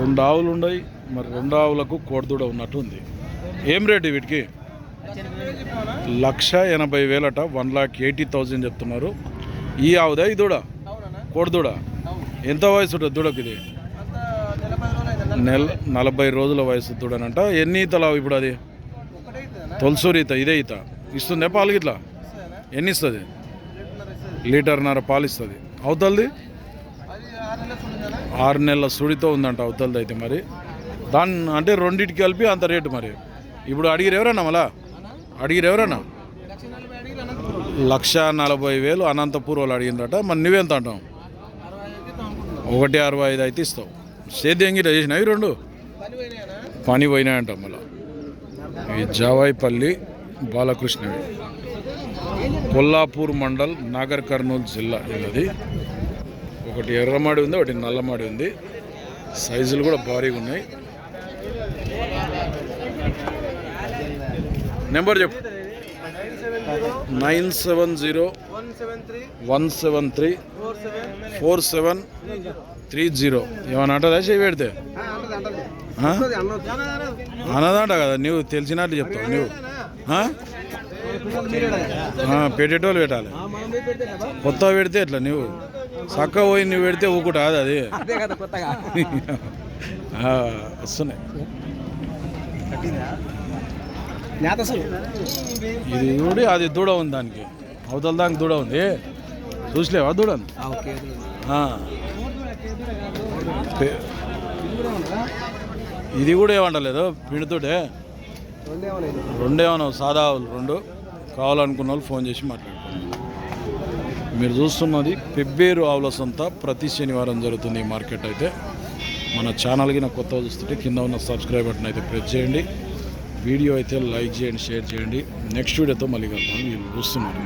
2 ఆవులు ఉన్నాయి. మరి 2 ఆవులకు కోడిదూడ ఉన్నట్టు ఉంది. ఏం రేటు వీటికి? 1,80,000 1,80,000 చెప్తున్నారు. ఈ ఆవుదా ఈ దూడ? కోడిదూడ. ఎంత వయసు ఉంటుంది దూడకి? ఇది 40 రోజుల వయసు దూడనంట. ఎన్ని ఈతలు ఇప్పుడు? అది తొలసూరి ఈత. ఇదే ఈత ఇస్తుందే పాలు గిట్లా? ఎన్ని ఇస్తుంది? 1.5 లీటర్ పాలు ఇస్తుంది. అవతలది 6 నెలల సుడితో ఉందంట అవతలది. అయితే మరి దాన్ని అంటే రెండింటికి కలిపి అంత రేటు. మరి ఇప్పుడు అడిగిరు ఎవరన్నా? మళ్ళా అడిగిరు ఎవరన్నా? 1,40,000 అనంతపూర్ వాళ్ళు అడిగిందట. మరి నువ్వెంత అంటావు? 1,65 అయితే ఇస్తావు. సేద్యం గిట్ట చేసినాయి 2 పని పోయినాయంట. మళ్ళీ ఈ జావాయిపల్లి బాలకృష్ణవి, కొల్లాపూర్ మండల్, నాగర్ కర్నూలు జిల్లా. ఇది ఒకటి ఎర్రమాడి ఉంది, ఒకటి నల్లమాడి ఉంది. సైజులు కూడా భారీగా ఉన్నాయి. నెంబర్ చెప్పు. 9701734730. ఏమన్నా అంటదా చేయి పెడితే? అన్నదంట కదా. నువ్వు తెలిసినట్టు చెప్తావు. నువ్వు పెట్టేటోళ్ళు పెట్టాలి. కొత్త పెడితే ఎట్లా? నువ్వు చక్క పోయి నువ్వు పెడితే ఊకుట అది వస్తున్నాయి. ఇది చూడి అది దూడ ఉంది. దానికి అవతల దానికి దూడ ఉంది. చూసలేవా దూడను? ఇది కూడా ఏమంటలేదు పిండితోటే. 2 ఏమన్నా సాదా ఆవులు 2 కావాలనుకున్న వాళ్ళు ఫోన్ చేసి మాట్లాడుకోండి. మీరు చూస్తున్నది పెబ్బేరు ఆవుల సంత. ప్రతి శనివారం జరుగుతుంది ఈ మార్కెట్. అయితే మన ఛానల్కి నా కొత్తగా చూస్తుంటే కింద ఉన్న సబ్స్క్రైబ్ బటన్ అయితే ప్రెస్ చేయండి. వీడియో అయితే లైక్ చేయండి, షేర్ చేయండి. నెక్స్ట్ వీడియోతో మళ్ళీ కలుద్దాం. మీరు చూస్తున్నారు